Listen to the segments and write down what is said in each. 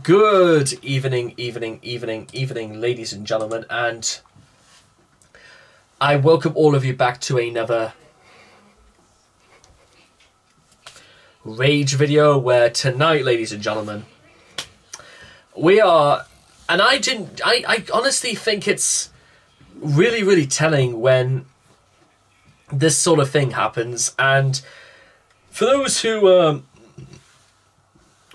Good evening, ladies and gentlemen, and I welcome all of you back to another Rage video, where tonight, ladies and gentlemen, we are, and I honestly think it's really telling when this sort of thing happens. And for those who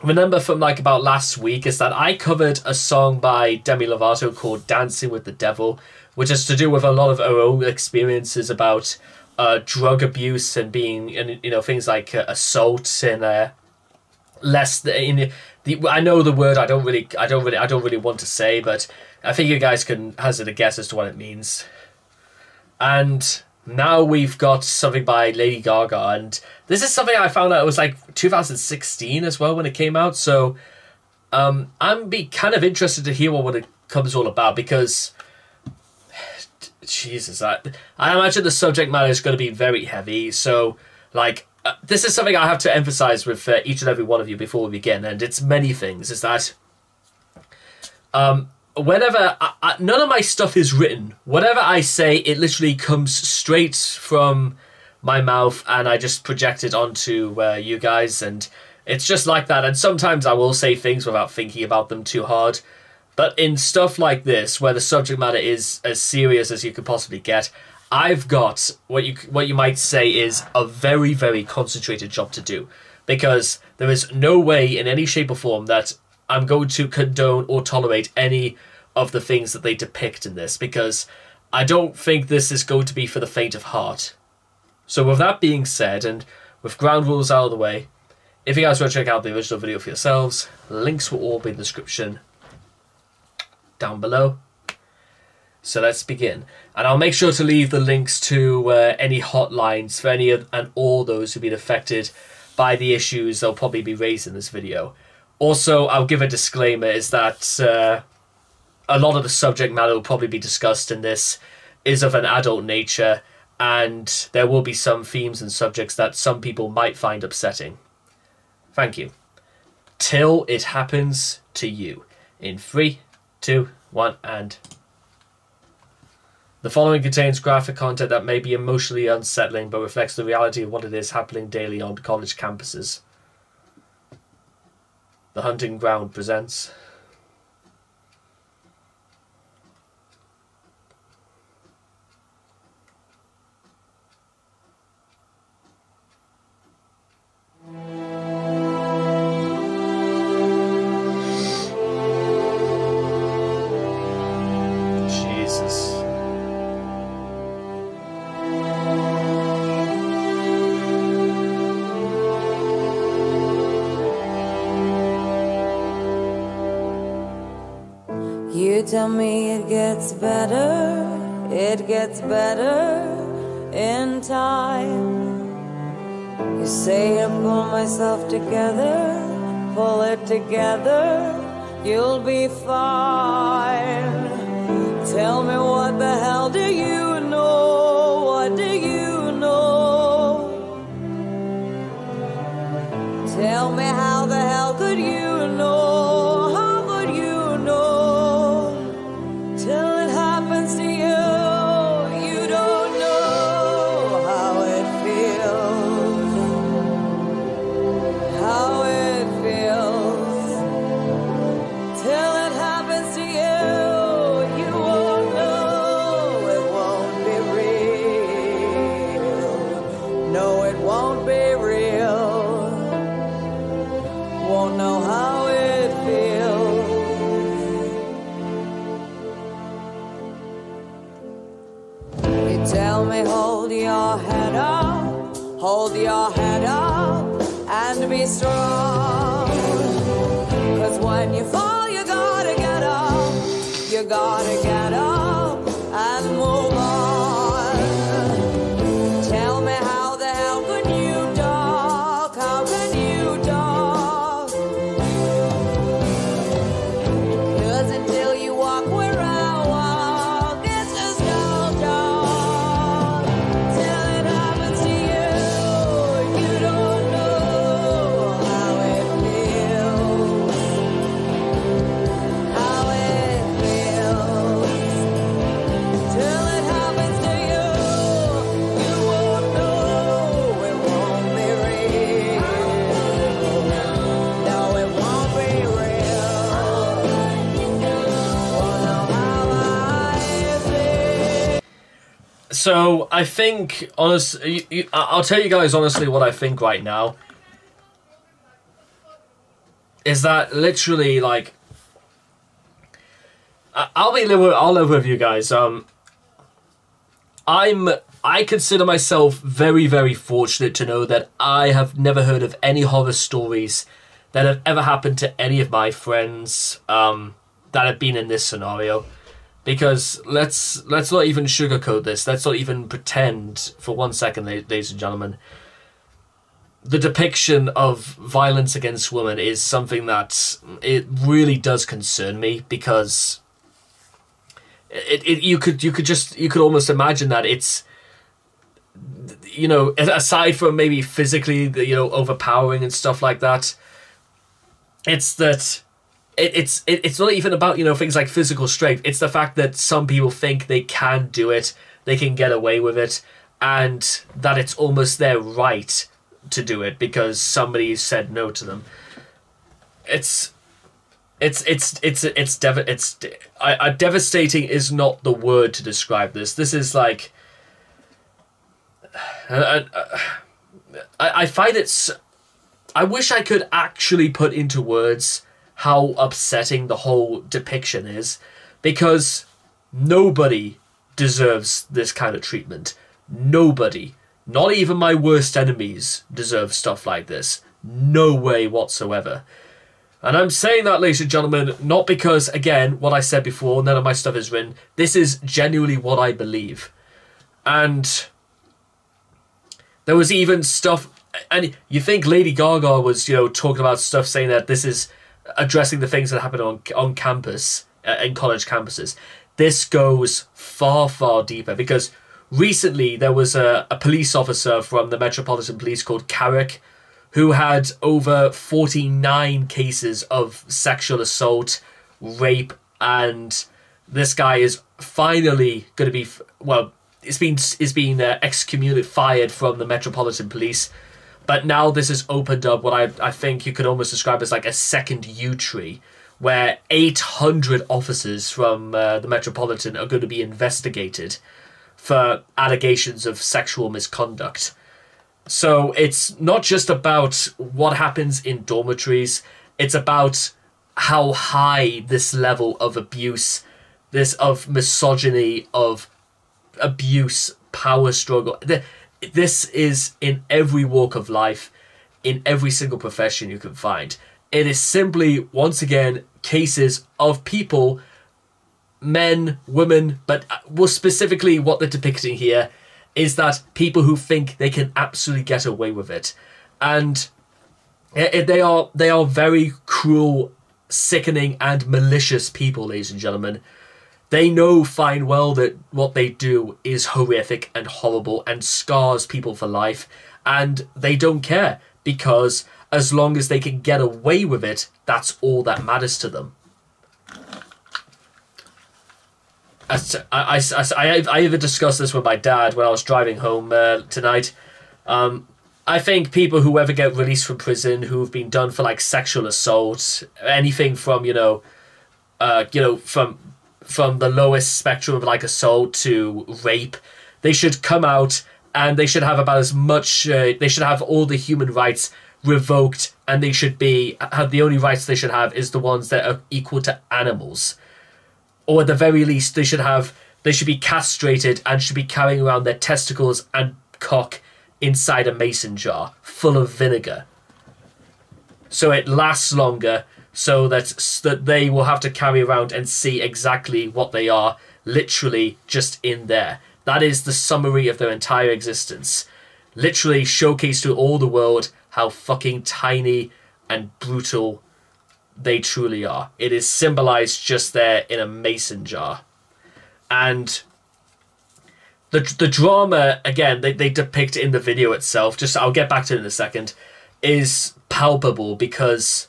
remember from like about last week, is that I covered a song by Demi Lovato called Dancing with the Devil, which is to do with a lot of her own experiences about drug abuse and being, and you know, things like assault and I know the word I don't really want to say, but I think you guys can hazard a guess as to what it means. And now we've got something by Lady Gaga, and this is something I found out it was like 2016 as well when it came out. So I'm kind of interested to hear what it comes all about, because Jesus, I imagine the subject matter is going to be very heavy. So like this is something I have to emphasize with each and every one of you before we begin, and it's many things. Is that whenever none of my stuff is written, whatever I say, it literally comes straight from my mouth, and I just project it onto you guys, and it's just like that. And sometimes I will say things without thinking about them too hard, but in stuff like this, where the subject matter is as serious as you could possibly get, I've got what you might say is a very concentrated job to do, because there is no way in any shape or form that I'm going to condone or tolerate any of the things that they depict in this, because I don't think this is going to be for the faint of heart. So with that being said, and with ground rules out of the way, if you guys want to check out the original video for yourselves, links will all be in the description down below. So let's begin. And I'll make sure to leave the links to any hotlines for any and all those who've been affected by the issues they'll probably be raised in this video. Also, I'll give a disclaimer, is that a lot of the subject matter will probably be discussed in this is of an adult nature, and there will be some themes and subjects that some people might find upsetting. Thank you. Till it happens to you. In 3, 2, 1, and... The following contains graphic content that may be emotionally unsettling, but reflects the reality of what it is happening daily on college campuses. The Hunting Ground presents... You tell me it gets better in time. You say I pull myself together, pull it together, you'll be fine. Tell me, what the hell do you know? What do you know? Tell me, how the hell could you know? Hold your head up and be strong. 'Cause when you fall, you gotta get up. You gotta get up and move on. Tell me, how the hell can you talk? How can you talk? 'Cause until you walk where I walk, it's just no talk. Till it happens to you, you don't know how it feels. So I think, I'll tell you guys honestly what I think right now. Is that literally, like, I'll live with you guys. I consider myself very, very fortunate to know that I have never heard of any horror stories that have ever happened to any of my friends that have been in this scenario. Because let's not even sugarcoat this. Let's not even pretend for 1 second, ladies and gentlemen. The depiction of violence against women is something that it really does concern me, because you could almost imagine that it's, you know, aside from maybe physically, you know, overpowering and stuff like that, it's that it's not even about, you know, things like physical strength. It's the fact that some people think they can do it, they can get away with it, and that it's almost their right to do it because somebody said no to them. Devastating is not the word to describe this. This is like, I find it's, I wish I could actually put into words how upsetting the whole depiction is, because nobody deserves this kind of treatment. Nobody. Not even my worst enemies deserve stuff like this. No way whatsoever. And I'm saying that, ladies and gentlemen, not because, again, what I said before, none of my stuff is written. This is genuinely what I believe. And there was even stuff, and you think Lady Gaga was, you know, talking about stuff saying that this is addressing the things that happen on campus, in college campuses. This goes far, far deeper, because recently there was a police officer from the Metropolitan Police called Carrick, who had over 49 cases of sexual assault, rape, and this guy is finally going to be, well, it's been excommunicated, fired from the Metropolitan Police. But now this has opened up what I think you could almost describe as like a second U-tree, where 800 officers from the Metropolitan are going to be investigated for allegations of sexual misconduct. So it's not just about what happens in dormitories, it's about how high this level of abuse, of misogyny, of abuse, power struggle, this is in every walk of life, in every single profession you can find. It is simply, once again, cases of people, men, women, but well, specifically what they're depicting here is that people who think they can absolutely get away with it. And they are very cruel, sickening, and malicious people, ladies and gentlemen. They know fine well that what they do is horrific and horrible and scars people for life, and they don't care, because as long as they can get away with it, that's all that matters to them. I even discussed this with my dad when I was driving home tonight. I think people who ever get released from prison who've been done for like sexual assault, anything from from the lowest spectrum of like assault to rape, they should come out and they should have about as much. They should have all the human rights revoked, and they should have the only rights they should have is the ones that are equal to animals. Or at the very least, they should be castrated and should be carrying around their testicles and cock inside a mason jar full of vinegar, so it lasts longer, so that they will have to carry around and see exactly what they are, literally just in there. That is the summary of their entire existence. Literally showcase to all the world how fucking tiny and brutal they truly are. It is symbolized just there in a mason jar. And the drama, again, they depict in the video itself, just I'll get back to it in a second, is palpable, because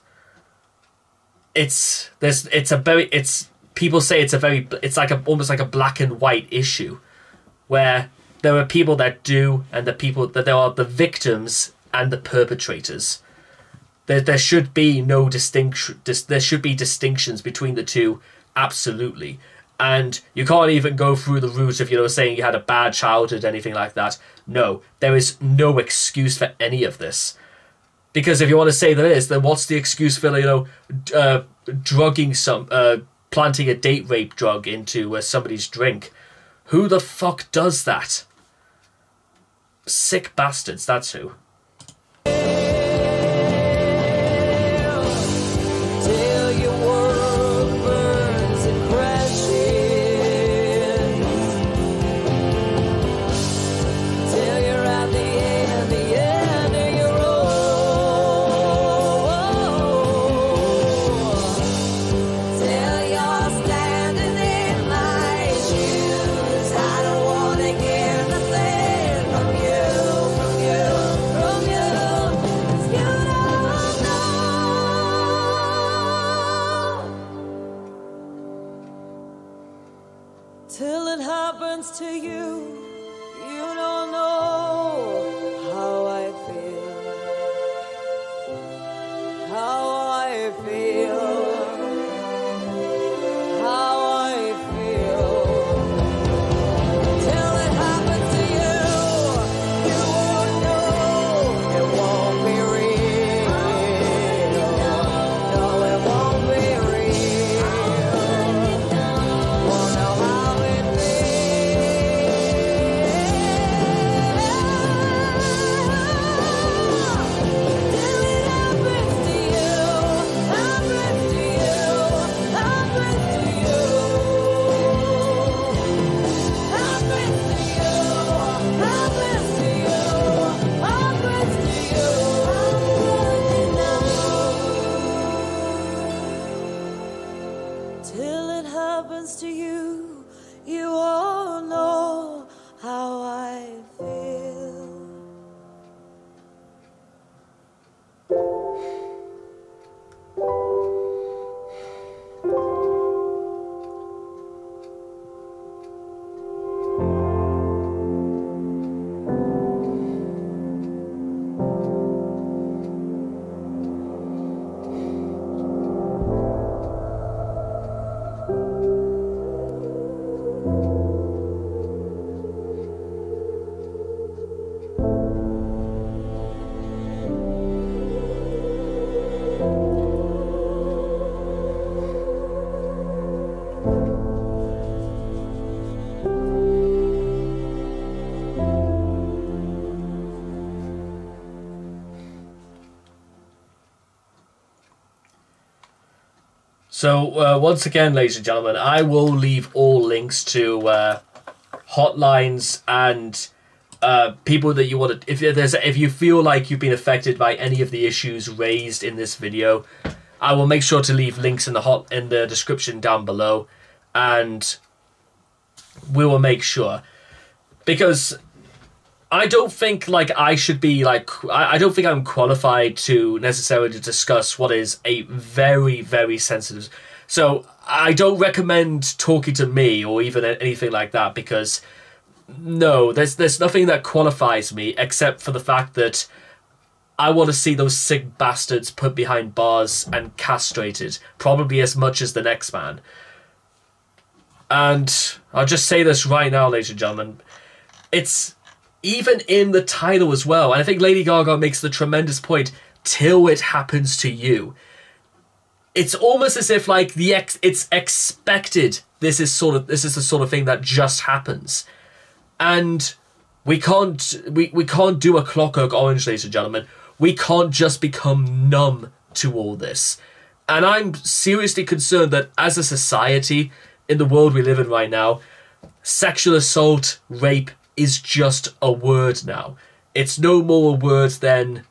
people say it's like almost like a black and white issue, where there are people that do, and there are the victims and the perpetrators. There should be no distinction. There should be distinctions between the two, absolutely. And you can't even go through the route of, you know, saying you had a bad childhood, anything like that. No, there is no excuse for any of this. Because if you want to say there is, then what's the excuse for, you know, planting a date rape drug into somebody's drink? Who the fuck does that? Sick bastards, that's who. Till it happens to you, you don't know how I feel, how I feel, how I feel. Till it happens to you, you won't know, it won't be real. No, it won't be real. Won't know how it till it happens to you, you all know how I feel. So, once again, ladies and gentlemen, I will leave all links to hotlines and people that you want to... If you feel like you've been affected by any of the issues raised in this video, I will make sure to leave links in the description down below, and we will make sure. Because I don't think I should be I don't think I'm qualified to necessarily discuss what is a very, very sensitive. So I don't recommend talking to me or even anything like that, because no, there's nothing that qualifies me except for the fact that I want to see those sick bastards put behind bars and castrated, probably as much as the next man. And I'll just say this right now, ladies and gentlemen, it's even in the title as well, and I think Lady Gaga makes the tremendous point, till it happens to you. It's almost as if it's expected this is the sort of thing that just happens. And we can't do a Clockwork Orange, ladies and gentlemen. We can't just become numb to all this. And I'm seriously concerned that as a society, in the world we live in right now, sexual assault, rape, is just a word now. It's no more a word than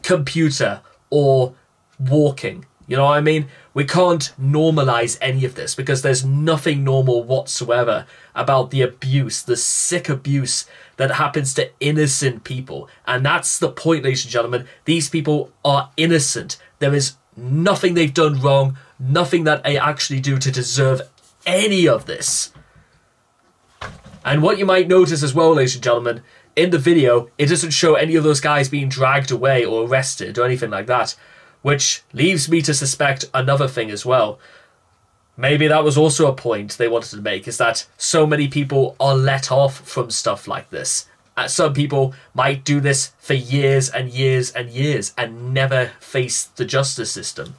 computer or walking. You know what I mean? We can't normalize any of this, because there's nothing normal whatsoever about the abuse, the sick abuse that happens to innocent people. And that's the point, ladies and gentlemen. These people are innocent. There is nothing they've done wrong, nothing that they actually do to deserve any of this. And what you might notice as well, ladies and gentlemen, in the video, it doesn't show any of those guys being dragged away or arrested or anything like that, which leaves me to suspect another thing as well. Maybe that was also a point they wanted to make, is that so many people are let off from stuff like this. Some people might do this for years and years and years and never face the justice system.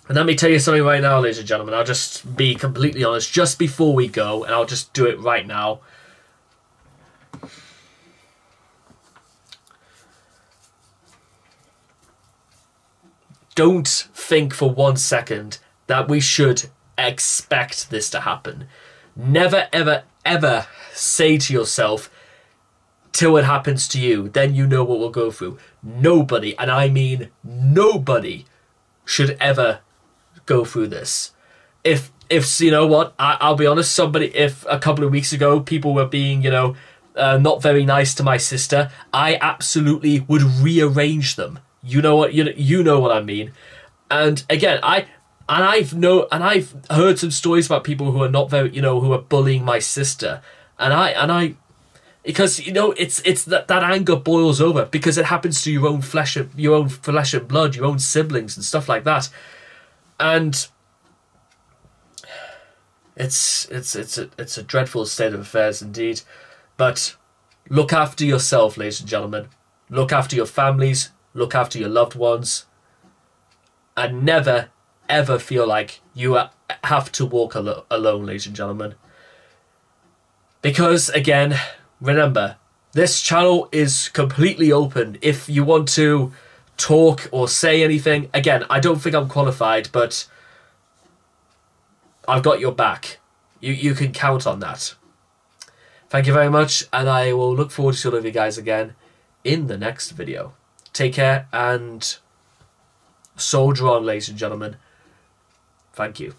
And let me tell you something right now, ladies and gentlemen. I'll just be completely honest just before we go, and I'll just do it right now. Don't think for 1 second that we should expect this to happen. Never, ever, ever say to yourself, till it happens to you, then you know what we'll go through. Nobody, and I mean nobody, should ever go through this. If you know what, I'll be honest, if a couple of weeks ago people were being, not very nice to my sister, I absolutely would rearrange them. You know what I mean. And again, I've heard some stories about people who are not very, who are bullying my sister, because it's that anger boils over because it happens to your own flesh and blood, your own siblings and stuff like that. And it's a dreadful state of affairs indeed. But look after yourself, ladies and gentlemen. Look after your families. Look after your loved ones. And never, ever feel like you have to walk alone, ladies and gentlemen. Because, again, remember, this channel is completely open. If you want to talk or say anything, again, I don't think I'm qualified, but I've got your back. You can count on that. Thank you very much, and I will look forward to seeing all of you guys again in the next video. Take care and soldier on, ladies and gentlemen. Thank you.